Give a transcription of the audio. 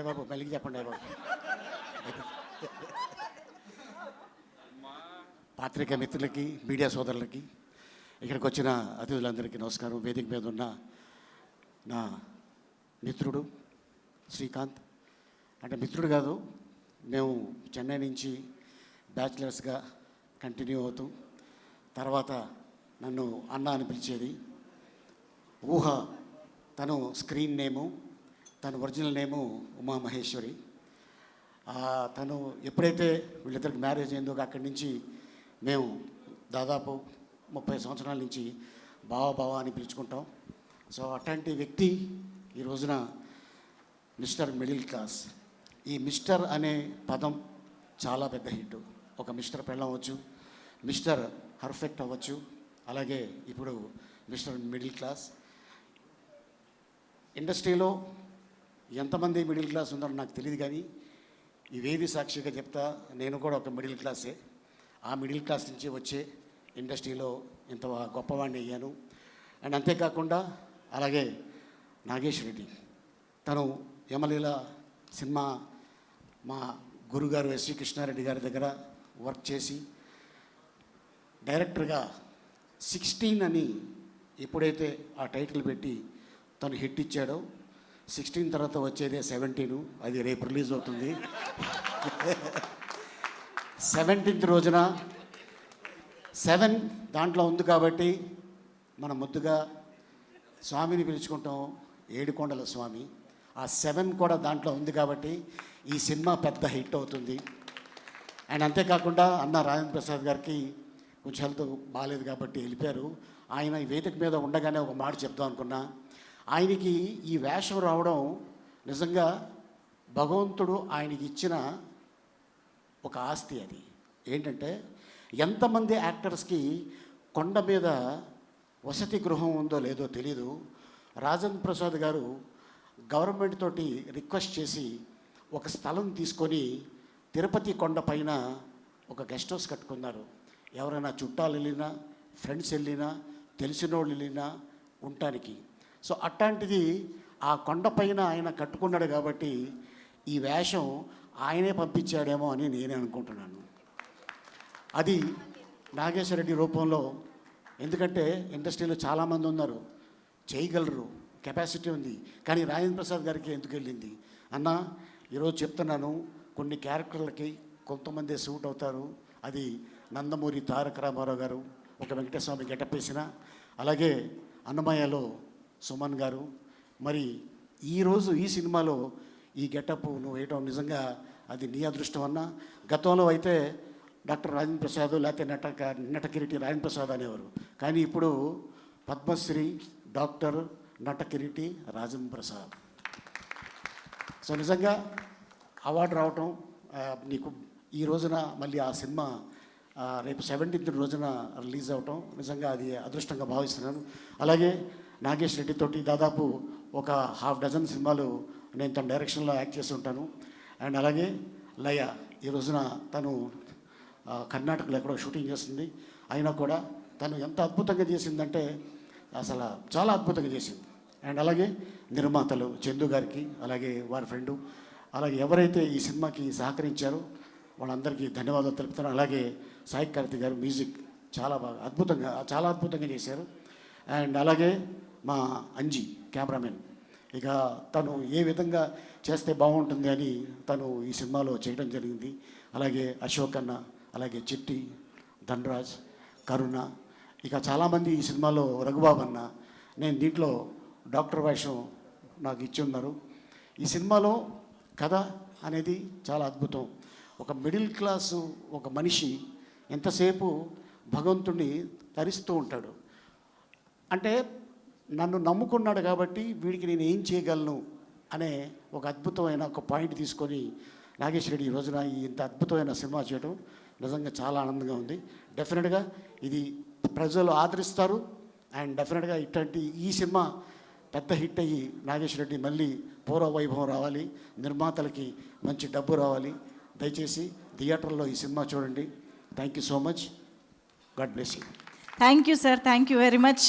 బాబు మళ్ళీ చెప్పండి బాబు. పాత్రిక మిత్రులకి, మీడియా సోదరులకి, ఇక్కడికి వచ్చిన అతిథులందరికీ నమస్కారం. వేదిక మీద ఉన్న నా మిత్రుడు శ్రీకాంత్, అంటే మిత్రుడు కాదు, మేము చెన్నై నుంచి బ్యాచిలర్స్గా కంటిన్యూ అవుతూ తర్వాత నన్ను అన్న అని పిలిచేది. ఊహ తను స్క్రీన్ నేము, తను ఒరిజినల్ నేము ఉమామహేశ్వరి. తను ఎప్పుడైతే వీళ్ళిద్దరికి మ్యారేజ్ అయిందో అక్కడి నుంచి మేము దాదాపు 30 సంవత్సరాల నుంచి బావ అని పిలుచుకుంటాం. సో అట్లాంటి వ్యక్తి ఈ రోజున మిస్టర్ మిడిల్ క్లాస్. ఈ మిస్టర్ అనే పదం చాలా పెద్ద హిట్. ఒక మిస్టర్ పెళ్ళం అవ్వచ్చు, మిస్టర్ పర్ఫెక్ట్ అవ్వచ్చు, అలాగే ఇప్పుడు మిస్టర్ మిడిల్ క్లాస్. ఇండస్ట్రీలో ఎంతమంది మిడిల్ క్లాస్ ఉన్నారో నాకు తెలియదు, కానీ ఈ వేది సాక్షిగా చెప్తా, నేను కూడా ఒక మిడిల్ క్లాసే. ఆ మిడిల్ క్లాస్ నుంచి వచ్చే ఇండస్ట్రీలో ఇంత గొప్పవాడిని అయ్యాను. అండ్ అంతేకాకుండా అలాగే నాగేష్ రెడ్డి, తను యమలీల సినిమా మా గురుగారు ఎస్వి కృష్ణారెడ్డి గారి దగ్గర వర్క్ చేసి డైరెక్టర్గా 16 అని ఎప్పుడైతే ఆ టైటిల్ పెట్టి తను హిట్ ఇచ్చాడో, 16 తర్వాత వచ్చేదే 17, అది రేపు రిలీజ్ అవుతుంది. 17th రోజున 7 దాంట్లో ఉంది కాబట్టి మనం ముద్దుగా స్వామిని పిలుచుకుంటాం, ఏడుకొండల స్వామి. ఆ 7 కూడా దాంట్లో ఉంది కాబట్టి ఈ సినిమా పెద్ద హిట్ అవుతుంది. అండ్ అంతేకాకుండా అన్న రాజేంద్ర ప్రసాద్ గారికి కొంచెం హెల్త్ బాగాలేదు కాబట్టి వెళ్ళిపోయారు. ఆయన ఈ వేదిక మీద ఉండగానే ఒక మాట చెప్దాం అనుకున్నా. ఆయనకి ఈ వేషం రావడం నిజంగా భగవంతుడు ఆయనకి ఇచ్చిన ఒక ఆస్తి. అది ఏంటంటే, ఎంతమంది యాక్టర్స్కి కొండ మీద వసతి గృహం ఉందో లేదో తెలీదు. రాజేంద్ర ప్రసాద్ గారు గవర్నమెంట్ తోటి రిక్వెస్ట్ చేసి ఒక స్థలం తీసుకొని తిరుపతి కొండ పైన ఒక గెస్ట్ హౌస్ కట్టుకున్నారు. ఎవరైనా చుట్టాలు వెళ్ళినా, ఫ్రెండ్స్ వెళ్ళినా, తెలిసిన వాళ్ళు వెళ్ళినా ఉండటానికి. సో అట్లాంటిది ఆ కొండపైన ఆయన కట్టుకున్నాడు కాబట్టి ఈ వేషం ఆయనే పంపించాడేమో అని నేనే అనుకుంటున్నాను. అది నాగేశ్వరరెడ్డి రూపంలో. ఎందుకంటే ఇండస్ట్రీలో చాలామంది ఉన్నారు, చేయగలరు, కెపాసిటీ ఉంది, కానీ రాజేంద్ర ప్రసాద్ గారికి ఎందుకు వెళ్ళింది అన్న? ఈరోజు చెప్తున్నాను, కొన్ని క్యారెక్టర్లకి కొంతమంది సూట్ అవుతారు. అది నందమూరి తారక రామారావు గారు ఒక వెంకటస్వామి గెటప్ వేసిన, అలాగే అన్నమయ్యలో సుమన్ గారు. మరి ఈరోజు ఈ సినిమాలో ఈ గెటప్ నువ్వు వేయటం నిజంగా అది నీ అదృష్టం అన్న. గతంలో అయితే డాక్టర్ రాజేంద్ర ప్రసాద్ లేకపోతే నటకిరీటి రాజేంద్ర ప్రసాద్ అనేవారు, కానీ ఇప్పుడు పద్మశ్రీ డాక్టర్ నటకిరీటి రాజేంద్ర ప్రసాద్. సో నిజంగా అవార్డు రావటం నీకు ఈ రోజున మళ్ళీ ఆ సినిమా రేపు 17th రోజున రిలీజ్ అవటం నిజంగా అది అదృష్టంగా భావిస్తున్నాను. అలాగే నాగేష్ రెడ్డి తోటి దాదాపు ఒక 6 సినిమాలు నేను తన డైరెక్షన్లో యాక్ట్ చేసి ఉంటాను. అండ్ అలాగే లయ ఈ రోజున తను కర్ణాటకలో ఎక్కడో షూటింగ్ చేస్తుంది. అయినా కూడా తను ఎంత అద్భుతంగా చేసిందంటే అసలు చాలా అద్భుతంగా చేసింది. అండ్ అలాగే నిర్మాతలు చందు గారికి, అలాగే వారి ఫ్రెండు, అలాగే ఎవరైతే ఈ సినిమాకి సహకరించారో వాళ్ళందరికీ ధన్యవాదాలు తెలుపుతాను. అలాగే సాయి కార్తిక్ గారు మ్యూజిక్ చాలా బాగా అద్భుతంగా చేశారు. అండ్ అలాగే మా అంజీ కెమెరామెన్, ఇక తను ఏ విధంగా చేస్తే బాగుంటుంది అని తను ఈ సినిమాలో చేయడం జరిగింది. అలాగే అశోక్ అన్న, అలాగే చిట్టి, ధనరాజ్, కరుణ, ఇక చాలామంది ఈ సినిమాలో, రఘుబాబు అన్న. నేను దీంట్లో డాక్టర్ వేషం నాకు ఇచ్చి ఉన్నారు. ఈ సినిమాలో కథ అనేది చాలా అద్భుతం. ఒక మిడిల్ క్లాసు ఒక మనిషి ఎంతసేపు భగవంతుడిని తరిస్తూ ఉంటాడు. అంటే నన్ను నమ్ముకున్నాడు కాబట్టి వీడికి నేను ఏం చేయగలను అనే ఒక అద్భుతమైన ఒక పాయింట్ తీసుకొని నాగేష్ రెడ్డి ఈ రోజున ఇంత అద్భుతమైన సినిమా చేయడం నిజంగా చాలా ఆనందంగా ఉంది. డెఫినెట్గా ఇది ప్రజలు ఆదరిస్తారు. అండ్ డెఫినెట్గా ఇట్లాంటి ఈ సినిమా పెద్ద హిట్ అయ్యి నాగేష్ రెడ్డి మళ్ళీ పూర్వ వైభవం రావాలి, నిర్మాతలకి మంచి డబ్బు రావాలి. దయచేసి థియేటర్లో ఈ సినిమా చూడండి. Thank you so much. God bless you. Thank you sir, thank you very much.